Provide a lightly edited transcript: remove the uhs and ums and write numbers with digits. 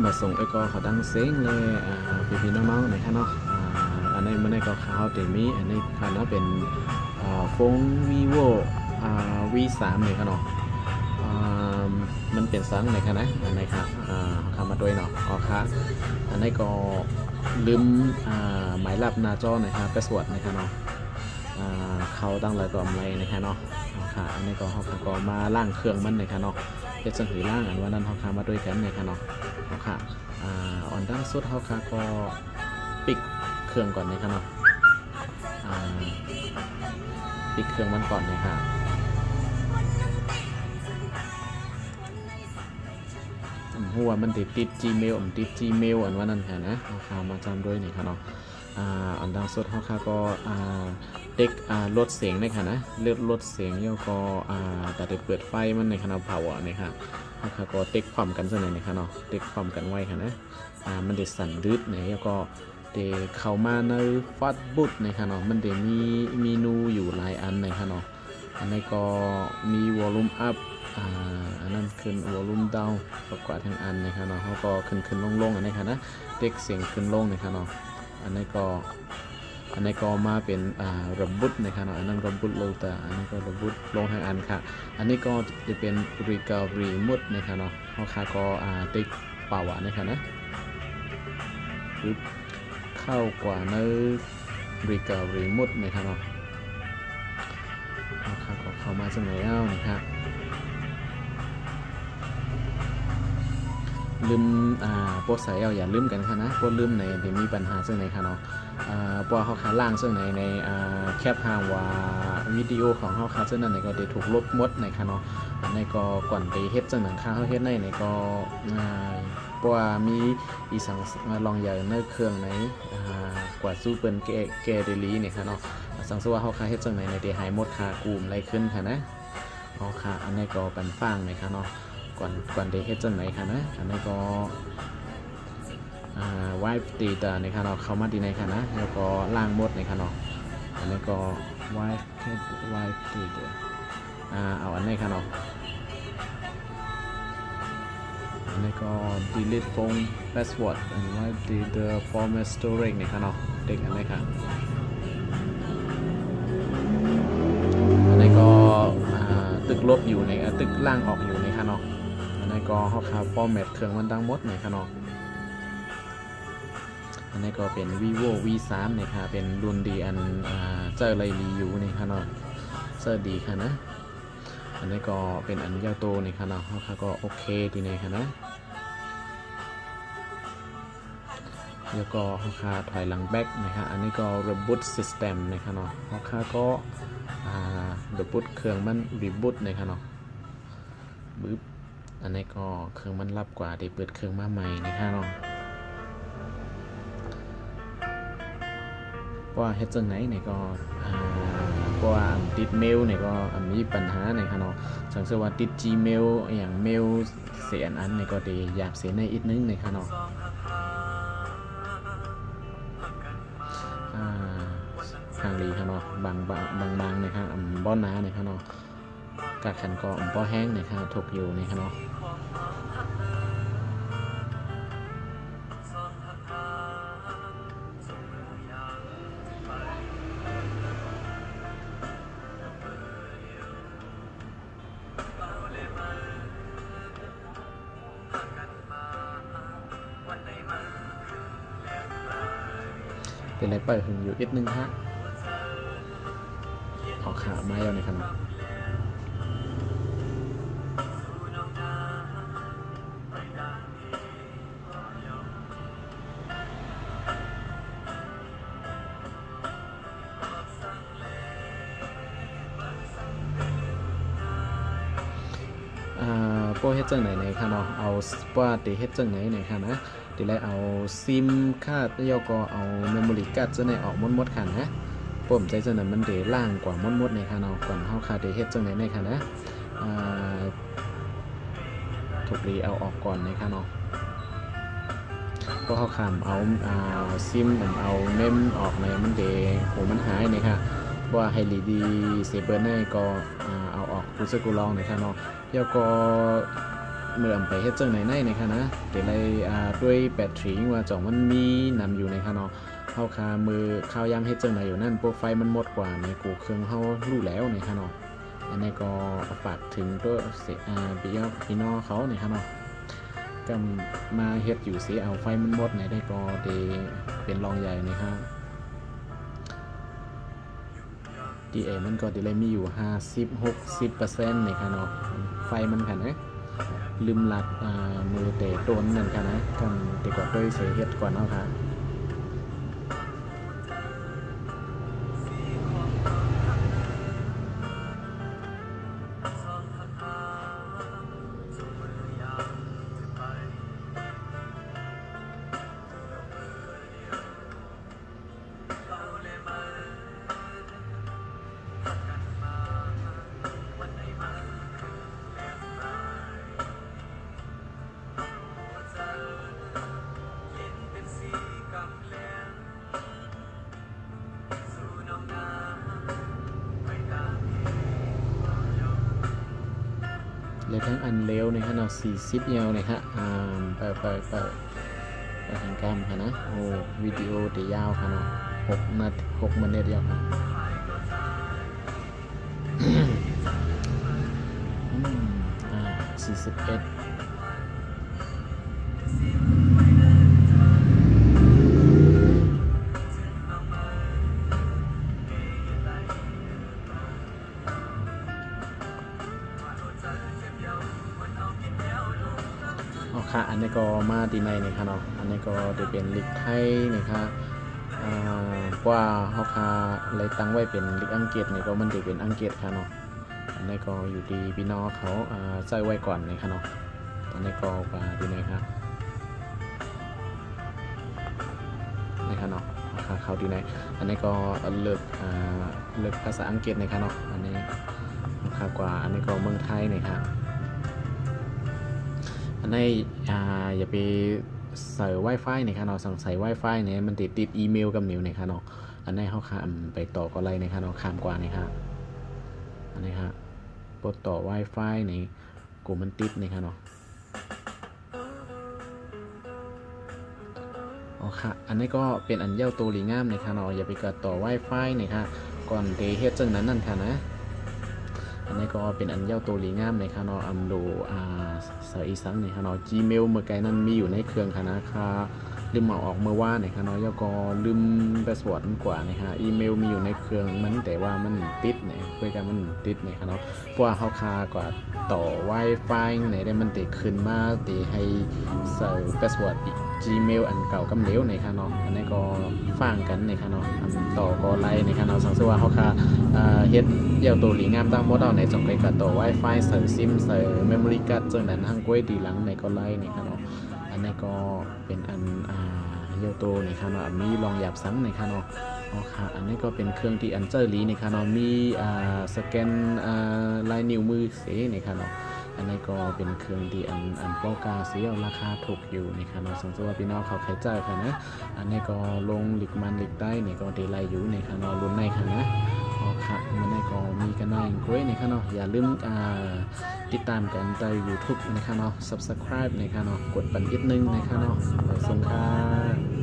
มาส่งไอ้ก็เขาดังเซ็งเลยพี่ๆน้องๆนะครับเนาะอันนี้มันได้ก็ข่าวเต็มมีอันนี้ค่ะเนาะเป็นโฟน vivo V3 เลยครับเนาะอ่ามันเป็นซังเลยครับนะอันนี้ครับเขามาด้วยเนาะอ๋อค่ะอันนี้ก็ลืมหมายลับหน้าจอนะครับไปสวดนะครับเนาะเขาตั้งเลยก็อะไรนะครับเนาะอ๋อค่ะอันนี้ก็เขาก็มาล่างเครื่องมันนะครับเนาะเฮ็ดจังหือล่างอันว่านั้นเขามาด้วยกันนะครับเนาะอ๋อค่ะอ่อนด้านสุดเขาค่ะก็ปิดเครื่องก่อนนะครับเนาะปิดเครื่องมันก่อนนะครับหัวมันติด Gmail ติด Gmail อันว่านั้นค่ะนะเขาค่ะมาจำด้วยนี่ครับเนาะอันดังสุดเขาค่ะก็เด็กลดเสียงในค่ะนะเลือกลดเสียงแล้วก็แต่เด็กเปิดไฟมันในขณะเผาอ่ะนี่ค่ะเขาค่ะก็เด็กความกันสักหน่อยนะคะเนาะเด็กความกันไว้ค่ะนะมันเด็ดสั่นดืดเนี่ยแล้วก็เด็เข้ามาในฟัดบุตรนะคะเนาะมันเด็มีเมนูอยู่หลายอันนะคะเนาะอันนี้ก็มีวอลลุ่มอัพอันนั้นขึ้นวอลลุ่มดาวประกอบทั้งอันนะคะเนาะเขาก็ขึ้นลงอันนี้ค่ะนะเด็กเสียงขึ้นลงนะคะเนาะอันนี้ก็มาเป็นระบุนะครับเนาะอันนั้นระบุโลตาอันนี้ก็ระบุลงทางอันค่ะอันนี้ก็จะเป็น recovery mode นะครับเนาะเขาค่ะก็ติ๊กเป่าอันนี้ค่ะนะเข้ากว่าใน recovery mode นะครับเนาะเขาค่ะก็เข้ามาจากไหนเอ้านะครับลืมพวกสายอย่าลืมกันค่ะนะพวกลืมในที่มีปัญหาซึ่งไหนค่ะเนาะพวกเขาขาล่างซึ่งในแคปหาว่าวิดีโอของเขาขาซึ่งนั้นก็ได้ถูกลบหมดในค่ะเนาะในก็ก่อนไปเฮ็ดซึ่งหนังค่าเขาเฮ็ดในก็เพราะว่ามีอีสังลองใหญ่ในเครื่องในกว่าสู้เปิ้นแกเดลีเนี่ยค่ะเนาะสังสว่าเขาขาเฮ็ดซึ่งในเดหายหมดค่ากลุ่มอะไรขึ้นค่ะนะเขาขาอันนี้ก็เป็นฟังในค่ะเนาะก่อนได้เฮ็ดจังไหนค่ะนะอันนี้ก็ไวฟ์ตีตาในค่ะเนาะเข้ามาดีในค่ะนะแล้วก็ล้างหมดในค่ะเนาะอันนี้ก็ไวฟ์ตีตาเอาอันนี้ค่ะเนาะอันนี้ก็ delete phone password อันนี้ the format storage ในค่ะเนาะเด็กอันนี้ค่ะอันนี้ก็ตึกลบอยู่ในตึกล่างออกอยู่ในค่ะเนาะก็เขาคาฟอร์แมตเครื่องมันดังหมดในค่ะเนาะอันนี้ก็เป็น vivo V3 เนี่ยค่ะเป็นรุ่นดีอันเจออะไรรีวิวเนี่ยค่ะเนาะเจอดีค่ะนะอันนี้ก็เป็นอันยาวโตเนี่ยค่ะเนาะเขาคาก็โอเคดีเนี่ยค่ะนะแล้วก็เขาคาถอยหลังแบ็กนะคะอันนี้ก็ reboot system เนี่ยค่ะเนาะเขาคาก็reboot เครื่องมัน reboot เนี่ยค่ะเนาะบึ๊บอันนี้ก็เครื่องมันรับกว่าได้เปิดเครื่องมาใหม่นะครับเนาะว่าเฮ็ดจังไหนเนี่ยก็เพราะว่าติดเมลเนี่ยก็มีปัญหาเนี่ยครับเนาะสังเกตว่าติด Gmail อย่างเมลเสียอันเนี่ยก็ได้อยากเสียในอีกนึงเนี่ยครับเนาะทางดีครับเนาะบางเนี่ยครับบ่หนาเนี่ยครับเนาะกาขันก็บ่แห้งเนี่ยครับถูกอยู่เนี่ยครับเนาะเป็นไรเปิดหึงอยู่อีกนึงฮะออกขาไม้เอาในครับพวกเฮ็ดจังไหนในค่ะเนาะเอาว่าตีเฮ็ดจังไหนในค่ะนะตีแรกเอาซิมคาดแล้วก็เอาเมมโมรี่การ์ดจังไหนออกหมดค่ะนะผมใจจังนั้นมันเดล่างกว่าหมดในค่ะเนาะก่อนเฮาคาตีเฮ็ดจังไหนในค่ะนะถูกรีเอาออกก่อนในค่ะเนาะก็เฮาคำเอาซิมเอาเมมออกในมันเดโหมันหายในค่ะว่าให้ดีเซเบอร์ในก็เอาออกรู้สึกกูลองในค่ะเนาะแล้วก็ เมื่อไปเฮ็ดจังไหนในนะคะนะแต่ไรด้วยแบตเตอรี่ว่าจ่องมันมีนำอยู่ในคะเนาะเฮาคามือข้าวยามเฮ็ดจังไหนอยู่นั่นโปรไฟล์มันหมดกว่าในกูเครื่องเฮารู้แล้วในคะเนาะอันนี้ก็ฝากถึงตัวพี่น้องเขาในคะเนาะก็มาเฮ็ดอยู่สิเอาไฟมันหมดในได้ก็เดเป็นรองใหญ่นะครับDA มันก็ได้มีอยู่ 50-60% ในค่ะเนาะไฟมันค่ะนะลืมหลักมือเตะโดนนั่นค่ะนะกันแต่ก็ด้วยเสียเฮ็ดก่อนเนาะค่ะเลยทั้งอันเร็วนะครับเนาะ40ยาวเลยฮะไปทางกรรมค่ะนะโอ้วิดีโอเดียาวค่ะเนาะ6 นาทียาวค่ะ41ค่ะอันนี้ก็มาดีในนะครับเนาะอันนี้ก็จะเป็นลิกไทยนะครับว่าเฮาคาเลยตั้งไว้เป็นลิกอังกฤษนี่ก็มันจะเป็นอังกฤษค่ะเนาะอันนี้ก็อยู่ดีพี่น้องเขาใส่ไว้ก่อนนะครับเนาะอันนี้ก็มาดีในครับนะครับเนาะเขาดีในอันนี้ก็เลือกภาษาอังกฤษนะครับเนาะอันนี้ค่ากว่าอันนี้ก็เมืองไทยนะครับอันนี้อย่าไปใส่ Wi-Fi นะครับเนาะสั่งใส่ Wi-Fi เนี่ยมันติดอีเมลกับนิ้วนะครับเนาะอันนี้เขาข้ามไปต่อก็ไรนะครับเนาะข้ามกว่านะครับอันนี้ครับปลดต่อ Wi-Fi ในกูมันติดนะครับเนาะอ๋อค่ะอันนี้ก็เป็นอันเย้าตัวหลีงามนะครับเนาะอย่าไปกดต่อ Wi-Fi นะครับก่อนเดเฮ็ดจังนั้นนั่นค่ะนะอันนี้ก็เป็นอันเย้าตัวหลีงามในค่ะเนาะดูเสืออีสังในค่ะเนาะ Gmail เมื่อไกลนั้นมีอยู่ในเครื่องค่ะนะค่ะลืมเอาออกเมื่อว่าในค่ะเนาะแล้วก็ลืมพาสเวิร์ดกว่านะฮะอีเมลมีอยู่ในเครื่องมันแต่ว่ามันติดเนี่ยคุยกันมันติดเนี่ยค่ะเนาะเพราะว่าเขาคากว่าต่อ Wi-Fi ไหนได้มันติดขึ้นมาติให้ใส่พาสเวิร์ดอีก Gmail อันเก่ากำเหลวในค่ะเนาะอันนี้ก็ฟังกันในค่ะเนาะอันต่อก็ไล่ในค่ะเนาะสังเกตว่าเขาคาเฮ็ดเดี่ยวตัวหลีงามตั้งโมดเอาในจงไปกับต่อ Wi-Fi ใส่ซิมใส่เมมโมรี่การ์ดจังนั้นทั้งกล้วยดีหลังในก็ไล่ในค่ะเนาะอันนี้ก็เป็นอันเดี่ยวตัวในค่ะเนาะมีลองหยับสังในค่ะเนาะอ๋อค่ะอันนี้ก็เป็นเครื่องที่อันเจอรีในค่ะเนาะมีสแกนลายนิ้วมือเสในค่ะเนาะอันนี้ก็เป็นเครื่องที่อันโปรกาเสียราคาถูกอยู่ในค่ะเนาะสังเกตว่าพี่น้องเขาใช้จ่ายค่ะนะอันนี้ก็ลงหลิกมันหลิกใต้เนี่ยก็ดีไลอยู่ในค่ะเนาะรุ่นในค่ะนะอ๋อค่ะมันในก็มีกันได้กล้วยในค่ะเนาะอย่าลืมติดตามกันใน YouTube นะคะเนาะ Subscribe นะคะเนาะกดปั่นนิดนึงนะคะเนาะขอบคุณค่ะ